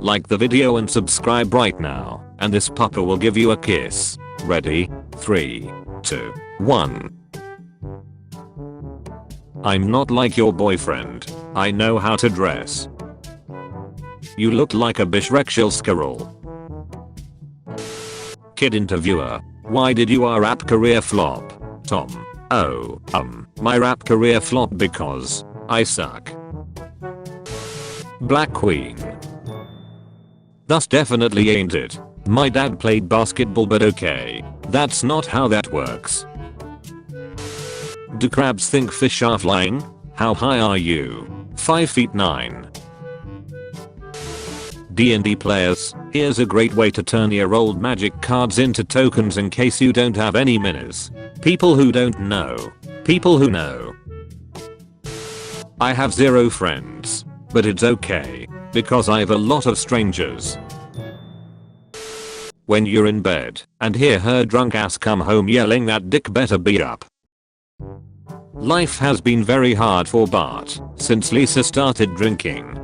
Like the video and subscribe right now, and this pupper will give you a kiss. Ready? 3, 2, 1. I'm not like your boyfriend. I know how to dress. You look like a bishrekshil squirrel. Kid interviewer. Why did your rap career flop? Tom. Oh, my rap career flopped because I suck. Black Queen. Thus definitely ain't it. My dad played basketball, but okay. That's not how that works. Do crabs think fish are flying? How high are you? 5'9". D&D players, here's a great way to turn your old magic cards into tokens in case you don't have any minis. People who don't know. People who know. I have 0 friends. But it's okay, because I have a lot of strangers. When you're in bed, and hear her drunk ass come home yelling that dick better be up. Life has been very hard for Bart, since Lisa started drinking.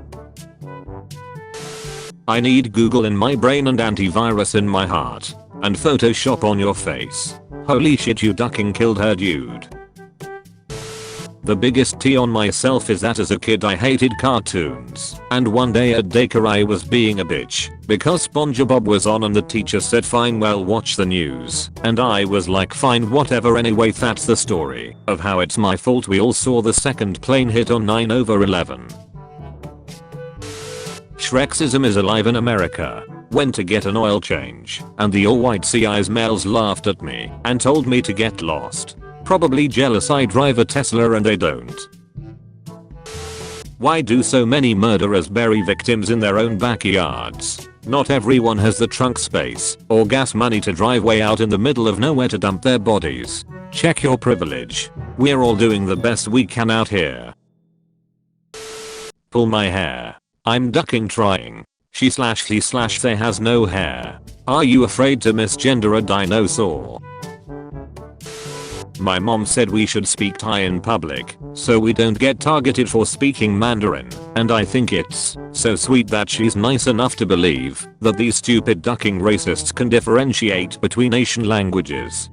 I need Google in my brain and antivirus in my heart. And Photoshop on your face. Holy shit, you ducking killed her, dude. The biggest tea on myself is that as a kid I hated cartoons, and one day at daycare I was being a bitch because SpongeBob was on and the teacher said fine, well watch the news, and I was like fine whatever anyway. That's the story of how it's my fault we all saw the second plane hit on 9/11. Shrexism is alive in America. Went to get an oil change and the all white CI's males laughed at me and told me to get lost. Probably jealous I drive a Tesla and they don't. Why do so many murderers bury victims in their own backyards? Not everyone has the trunk space or gas money to drive way out in the middle of nowhere to dump their bodies. Check your privilege. We're all doing the best we can out here. Pull my hair. I'm ducking trying. She/he/they has no hair. Are you afraid to misgender a dinosaur? My mom said we should speak Thai in public so we don't get targeted for speaking Mandarin, and I think it's so sweet that she's nice enough to believe that these stupid ducking racists can differentiate between Asian languages.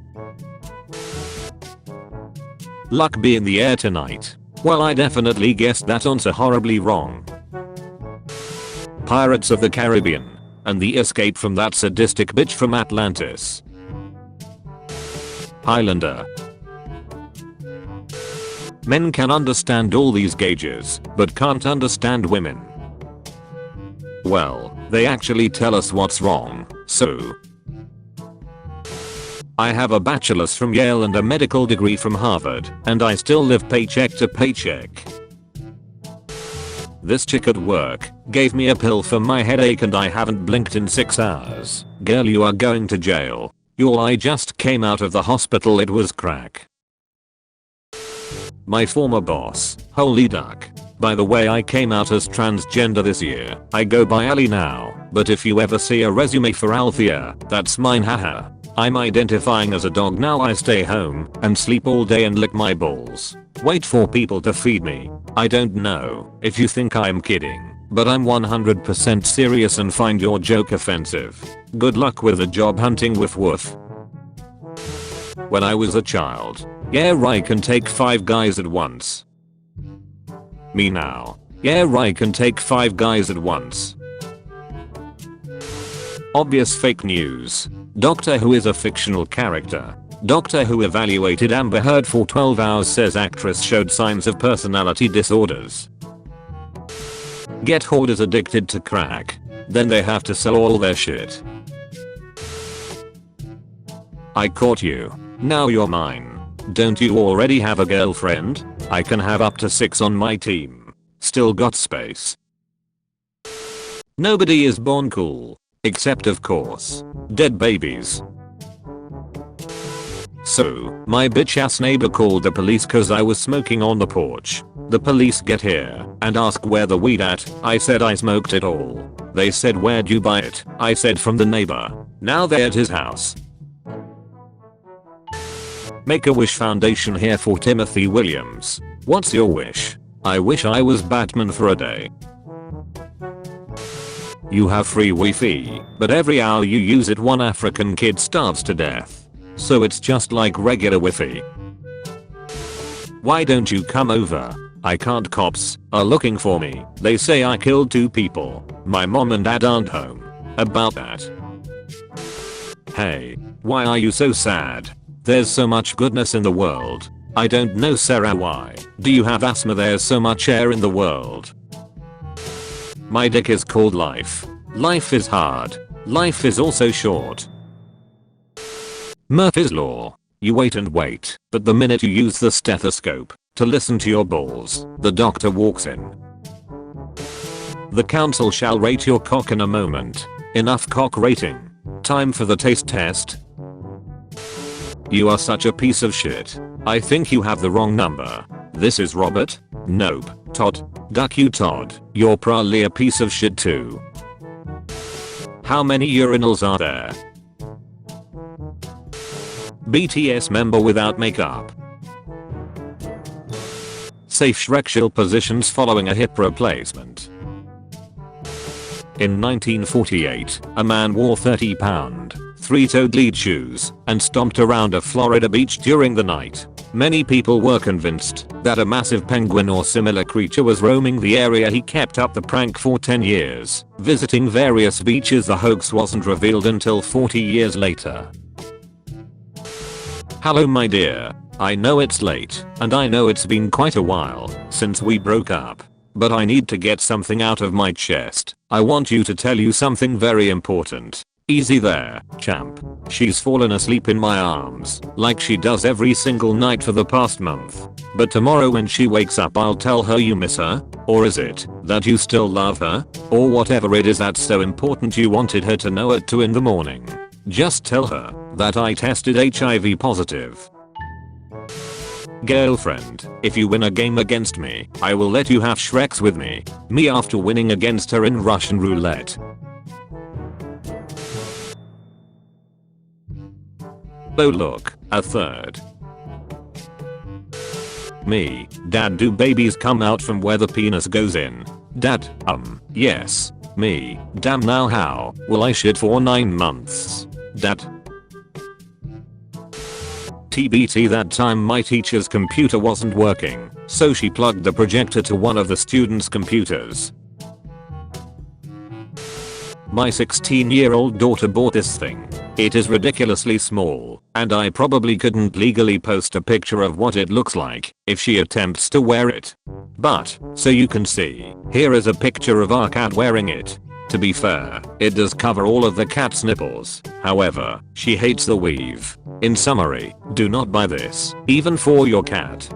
Luck be in the air tonight. Well, I definitely guessed that answer horribly wrong. Pirates of the Caribbean and the escape from that sadistic bitch from Atlantis. Highlander. Men can understand all these gauges, but can't understand women. Well, they actually tell us what's wrong, so. I have a bachelor's from Yale and a medical degree from Harvard, and I still live paycheck to paycheck. This chick at work gave me a pill for my headache and I haven't blinked in 6 hours. Girl, you are going to jail. I just came out of the hospital, it was crack. My former boss, holy duck. By the way, I came out as transgender this year. I go by Ali now, but if you ever see a resume for Althea, that's mine, haha. I'm identifying as a dog now. I stay home and sleep all day and lick my balls. Wait for people to feed me. I don't know if you think I'm kidding, but I'm 100% serious and find your joke offensive. Good luck with the job hunting with woof. When I was a child, yeah, I can take 5 guys at once. Me now. Yeah, I can take 5 guys at once. Obvious fake news. Doctor Who is a fictional character. Doctor Who evaluated Amber Heard for 12 hours, says actress showed signs of personality disorders. Get hoarders addicted to crack. Then they have to sell all their shit. I caught you. Now you're mine. Don't you already have a girlfriend? I can have up to 6 on my team. Still got space. Nobody is born cool. Except of course, dead babies. So, my bitch ass neighbor called the police cause I was smoking on the porch. The police get here and ask where the weed at. I said I smoked it all. They said where'd you buy it? I said from the neighbor. Now they're at his house. Make-A-Wish Foundation here for Timothy Williams. What's your wish? I wish I was Batman for a day. You have free Wi-Fi, but every hour you use it one African kid starves to death. So it's just like regular Wi-Fi. Why don't you come over? I can't, cops are looking for me. They say I killed 2 people. My mom and dad aren't home. About that. Hey, why are you so sad? There's so much goodness in the world. I don't know, Sarah, why? Do you have asthma? There's so much air in the world. My dick is called life. Life is hard. Life is also short. Murphy's Law. You wait and wait, but the minute you use the stethoscope to listen to your balls, the doctor walks in. The council shall rate your cock in a moment. Enough cock rating. Time for the taste test. You are such a piece of shit. I think you have the wrong number. This is Robert? Nope. Todd. Duck you, Todd. You're probably a piece of shit too. How many urinals are there? BTS member without makeup. Safe Shrek positions following a hip replacement. In 1948, a man wore 30-pound, 3-toed lead shoes and stomped around a Florida beach during the night. Many people were convinced that a massive penguin or similar creature was roaming the area. He kept up the prank for 10 years, visiting various beaches. The hoax wasn't revealed until 40 years later. Hello my dear. I know it's late, and I know it's been quite a while since we broke up. But I need to get something out of my chest. I want you to tell you something very important. Easy there, champ. She's fallen asleep in my arms, like she does every single night for the past month. But tomorrow when she wakes up I'll tell her you miss her. Or is it that you still love her? Or whatever it is that's so important you wanted her to know at 2 in the morning. Just tell her that I tested HIV positive. Girlfriend, if you win a game against me, I will let you have Shreks with me. Me after winning against her in Russian roulette. Oh look, a third. Me, dad, do babies come out from where the penis goes in? Dad, yes. Me, damn, now how will I shit for 9 months? Dad. TBT, that time my teacher's computer wasn't working, so she plugged the projector to one of the students' computers. My 16-year-old daughter bought this thing. It is ridiculously small, and I probably couldn't legally post a picture of what it looks like if she attempts to wear it. But, so you can see, here is a picture of our cat wearing it. To be fair, it does cover all of the cat's nipples. However, she hates the weave. In summary, do not buy this, even for your cat.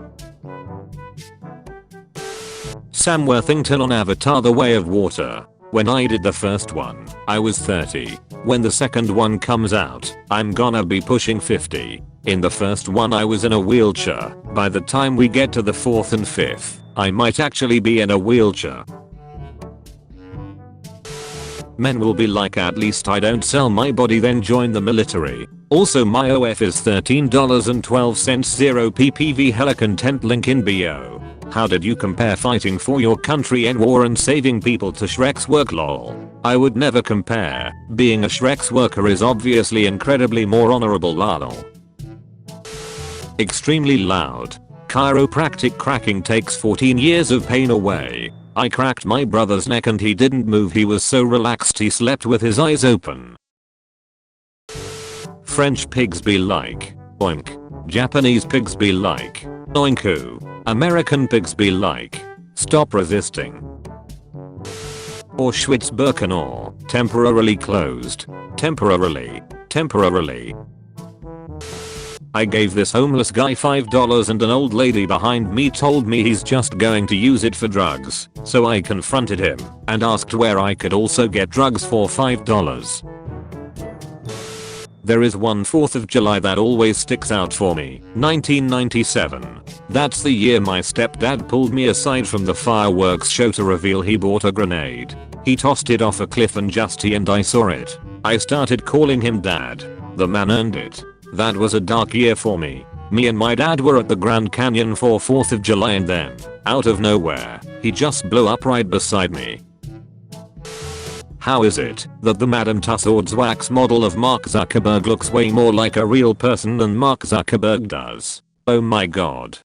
Sam Worthington on Avatar: The Way of Water. When I did the first one, I was 30. When the second one comes out, I'm gonna be pushing 50. In the first one I was in a wheelchair. By the time we get to the 4th and 5th, I might actually be in a wheelchair. Men will be like, at least I don't sell my body, then join the military. Also my OF is $13.12, 0 ppv, hella content, link in bio. How did you compare fighting for your country in war and saving people to Shrek's work? Lol. I would never compare. Being a Shrek's worker is obviously incredibly more honorable. Lol. Extremely loud. Chiropractic cracking takes 14 years of pain away. I cracked my brother's neck and he didn't move. He was so relaxed he slept with his eyes open. French pigs be like, oink. Japanese pigs be like, oinku. American pigs be like, stop resisting. Auschwitz-Birkenau, temporarily closed. Temporarily. I gave this homeless guy $5 and an old lady behind me told me he's just going to use it for drugs. So I confronted him and asked where I could also get drugs for $5. There is one 4th of July that always sticks out for me. 1997. That's the year my stepdad pulled me aside from the fireworks show to reveal he bought a grenade. He tossed it off a cliff and just he and I saw it. I started calling him dad. The man earned it. That was a dark year for me. Me and my dad were at the Grand Canyon for 4th of July and then, out of nowhere, he just blew up right beside me. How is it that the Madame Tussauds wax model of Mark Zuckerberg looks way more like a real person than Mark Zuckerberg does? Oh my god.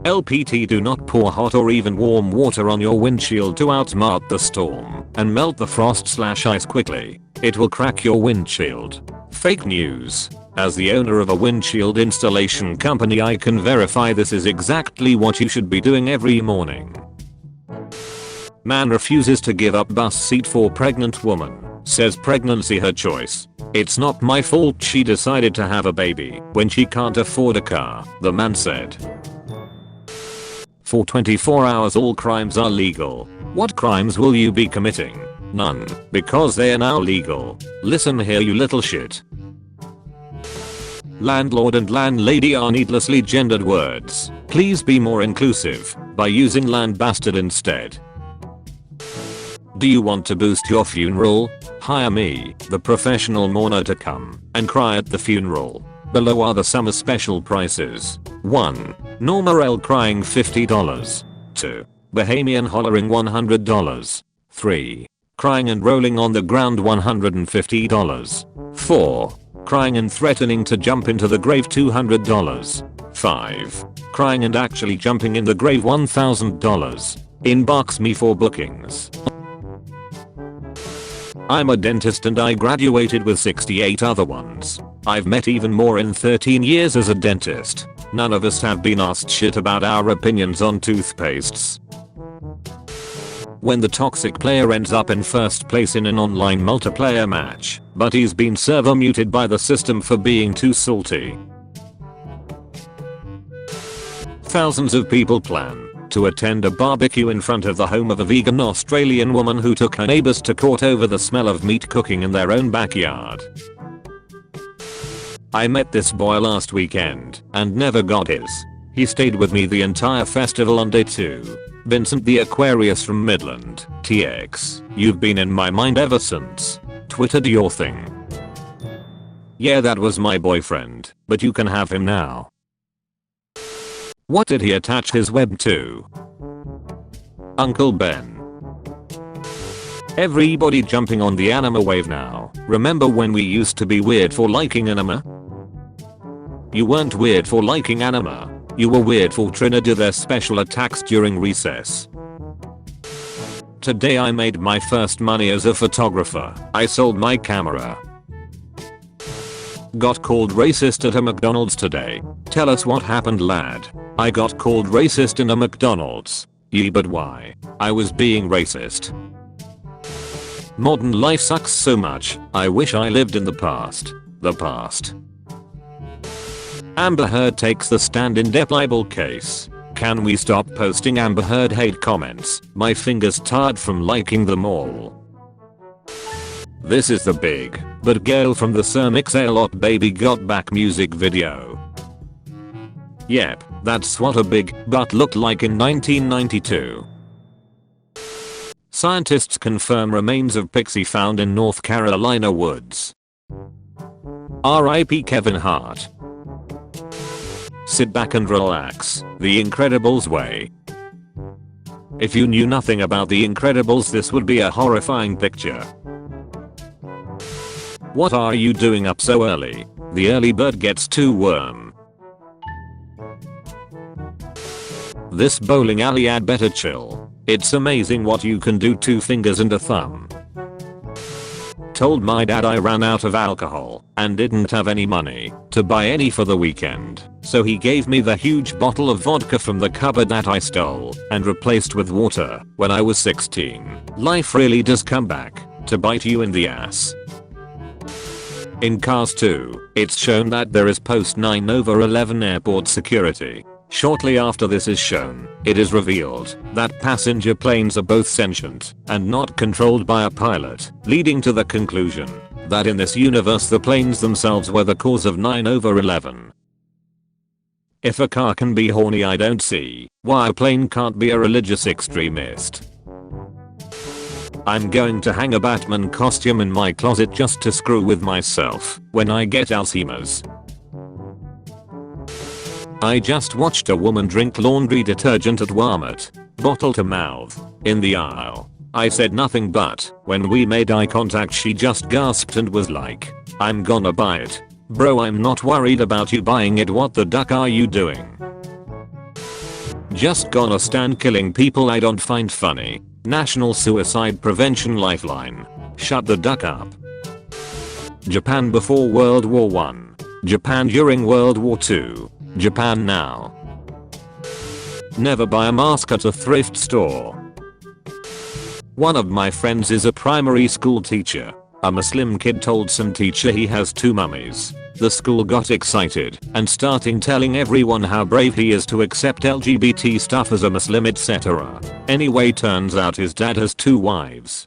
LPT, do not pour hot or even warm water on your windshield to outsmart the storm and melt the frost/ice quickly. It will crack your windshield. Fake news. As the owner of a windshield installation company, I can verify this is exactly what you should be doing every morning. Man refuses to give up bus seat for pregnant woman. Says pregnancy her choice. It's not my fault she decided to have a baby when she can't afford a car, the man said. For 24 hours all crimes are legal. What crimes will you be committing? None, because they are now legal. Listen here, you little shit. Landlord and landlady are needlessly gendered words. Please be more inclusive by using land bastard instead. Do you want to boost your funeral? Hire me, the professional mourner, to come and cry at the funeral. Below are the summer special prices. 1. Normal crying $50. 2. Bahamian hollering $100. 3. Crying and rolling on the ground $150. 4. Crying and threatening to jump into the grave $200. 5. Crying and actually jumping in the grave $1,000. Inbox me for bookings. I'm a dentist and I graduated with 68 other ones. I've met even more in 13 years as a dentist. None of us have been asked shit about our opinions on toothpastes. When the toxic player ends up in first place in an online multiplayer match, but he's been server muted by the system for being too salty. Thousands of people plan to attend a barbecue in front of the home of a vegan Australian woman who took her neighbors to court over the smell of meat cooking in their own backyard. I met this boy last weekend and never got his. He stayed with me the entire festival on day 2. Vincent the Aquarius from Midland, TX. You've been in my mind ever since. Twitter, do your thing. Yeah, that was my boyfriend, but you can have him now. What did he attach his web to? Uncle Ben. Everybody jumping on the anime wave now. Remember when we used to be weird for liking anime? You weren't weird for liking anime. You were weird for trying to do their special attacks during recess. Today I made my first money as a photographer. I sold my camera. Got called racist at a McDonald's today. Tell us what happened, lad. I got called racist in a McDonald's. Yeah, but why? I was being racist. Modern life sucks so much. I wish I lived in the past. The past. Amber Heard takes the stand in Depp libel case. Can we stop posting Amber Heard hate comments? My fingers tired from liking them all. This is the big but girl from the Cermix A Lot Baby Got Back music video. Yep, that's what a big butt looked like in 1992. Scientists confirm remains of pixie found in North Carolina woods. R.I.P. Kevin Hart. Sit back and relax, The Incredibles way. If you knew nothing about The Incredibles, this would be a horrifying picture. What are you doing up so early? The early bird gets too worm. This bowling alley ad better chill. It's amazing what you can do, 2 fingers and a thumb. Told my dad I ran out of alcohol and didn't have any money to buy any for the weekend, so he gave me the huge bottle of vodka from the cupboard that I stole and replaced with water when I was 16. Life really does come back to bite you in the ass. In Cars 2, it's shown that there is post 9/11 airport security. Shortly after this is shown, it is revealed that passenger planes are both sentient and not controlled by a pilot, leading to the conclusion that in this universe the planes themselves were the cause of 9/11. If a car can be horny, I don't see why a plane can't be a religious extremist. I'm going to hang a Batman costume in my closet just to screw with myself when I get Alzheimer's. I just watched a woman drink laundry detergent at Walmart, bottle to mouth, in the aisle. I said nothing, but when we made eye contact she just gasped and was like, "I'm gonna buy it." Bro, I'm not worried about you buying it. What the duck are you doing? Just gonna stand killing people I don't find funny. National Suicide Prevention Lifeline. Shut the duck up. Japan before World War I. Japan during World War II. Japan now. Never buy a mask at a thrift store. One of my friends is a primary school teacher. A Muslim kid told some teacher he has two mummies. The school got excited and starting telling everyone how brave he is to accept LGBT stuff as a Muslim, etc. Anyway, turns out his dad has two wives.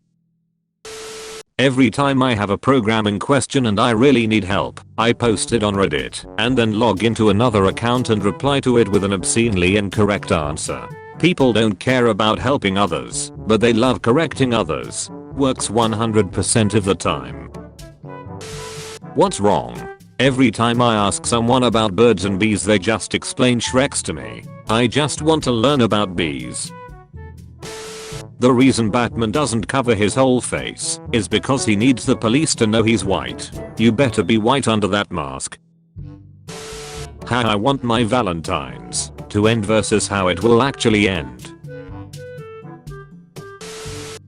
Every time I have a programming question and I really need help, I post it on Reddit and then log into another account and reply to it with an obscenely incorrect answer. People don't care about helping others, but they love correcting others. Works 100% of the time. What's wrong? Every time I ask someone about birds and bees they just explain Shreks to me. I just want to learn about bees. The reason Batman doesn't cover his whole face is because he needs the police to know he's white. You better be white under that mask. How I want my Valentines to end versus how it will actually end.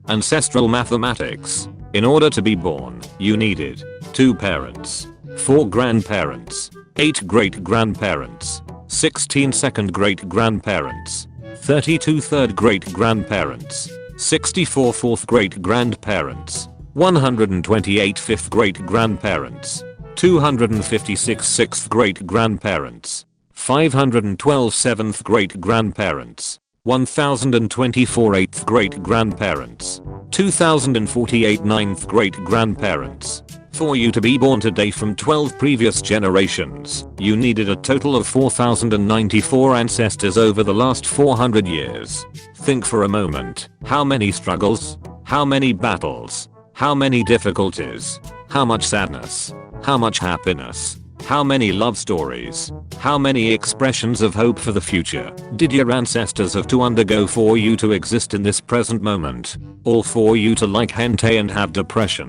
Ancestral mathematics. In order to be born, you needed 2 parents, 4 grandparents, 8 great-grandparents, 16 second-great-grandparents, 32 third-great-grandparents, 64 fourth-great-grandparents, 128 fifth-great-grandparents, 256 sixth-great-grandparents, 512 seventh-great-grandparents, 1024 eighth-great-grandparents, 2048 ninth-great-grandparents. For you to be born today from 12 previous generations, you needed a total of 4094 ancestors over the last 400 years. Think for a moment. How many struggles? How many battles? How many difficulties? How much sadness? How much happiness? How many love stories? How many expressions of hope for the future did your ancestors have to undergo for you to exist in this present moment? All for you to like hentai and have depression?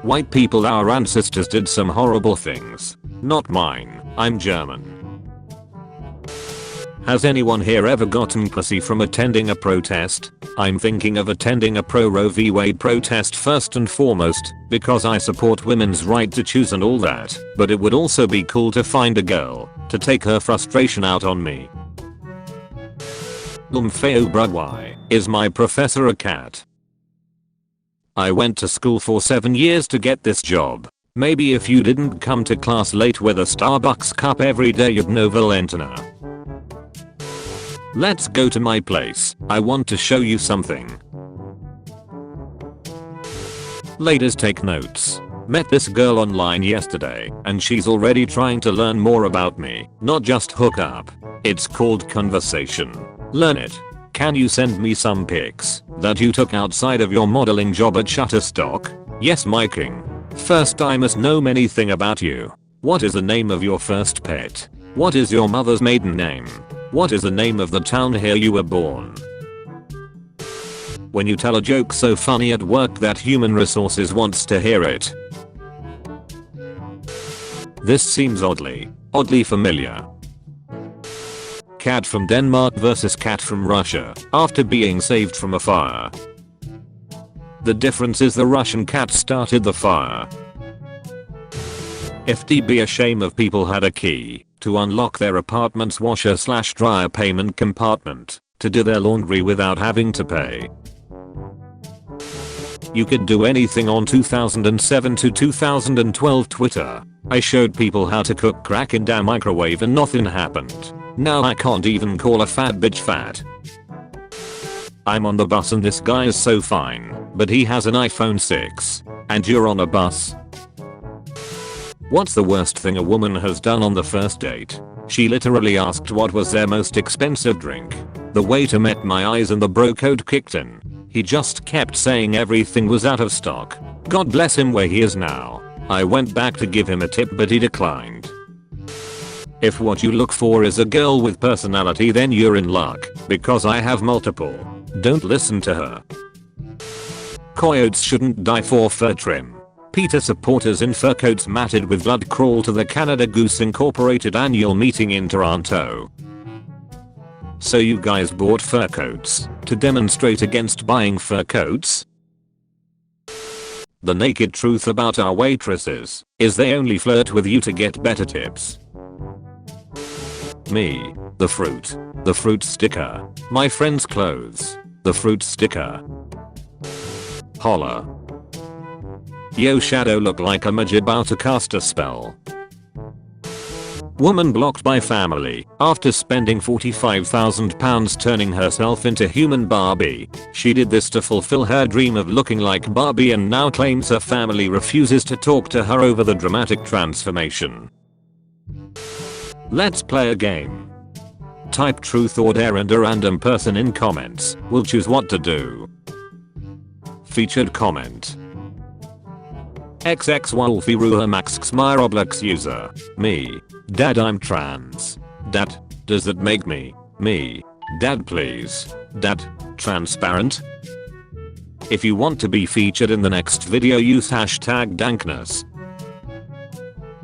White people, our ancestors did some horrible things. Not mine, I'm German. Has anyone here ever gotten pussy from attending a protest? I'm thinking of attending a pro Roe v Wade protest first and foremost, because I support women's right to choose and all that, but it would also be cool to find a girl to take her frustration out on me. Feo bruh, why is my professor a cat? I went to school for 7 years to get this job. Maybe if you didn't come to class late with a Starbucks cup every day you'd know Valentina. Let's go to my place. I want to show you something. Ladies, take notes. Met this girl online yesterday and she's already trying to learn more about me, not just hook up. It's called conversation. Learn it. Can you send me some pics that you took outside of your modeling job at Shutterstock? Yes, my king. First, I must know anything about you. What is the name of your first pet? What is your mother's maiden name? What is the name of the town here you were born? When you tell a joke so funny at work that human resources wants to hear it. This seems oddly familiar. Cat from Denmark versus cat from Russia after being saved from a fire. The difference is the Russian cat started the fire. It'd be a shame if people had a key to unlock their apartment's washer/dryer payment compartment to do their laundry without having to pay. You could do anything on 2007 to 2012 Twitter. I showed people how to cook crack in a microwave and nothing happened. Now I can't even call a fat bitch fat. I'm on the bus and this guy is so fine, but he has an iPhone 6. And you're on a bus? What's the worst thing a woman has done on the first date? She literally asked what was their most expensive drink. The waiter met my eyes and the bro code kicked in. He just kept saying everything was out of stock. God bless him where he is now. I went back to give him a tip but he declined. If what you look for is a girl with personality, then you're in luck, because I have multiple. Don't listen to her. Coyotes shouldn't die for fur trim. PETA supporters in fur coats matted with blood crawl to the Canada Goose Incorporated annual meeting in Toronto. So you guys bought fur coats to demonstrate against buying fur coats? The naked truth about our waitresses is they only flirt with you to get better tips. Me, the fruit sticker. My friend's clothes, the fruit sticker. Holla. Yo, shadow look like a mage about to cast a spell. Woman blocked by family after spending £45,000 turning herself into human Barbie. She did this to fulfill her dream of looking like Barbie and now claims her family refuses to talk to her over the dramatic transformation. Let's play a game. Type truth or dare and a random person in comments will choose what to do. Featured comment. XX Wolfie Ruha Max Xmyroblex user. Me. Dad, I'm trans. Dad, does that make me? Me. Dad, please. Dad, transparent? If you want to be featured in the next video, use hashtag dankness.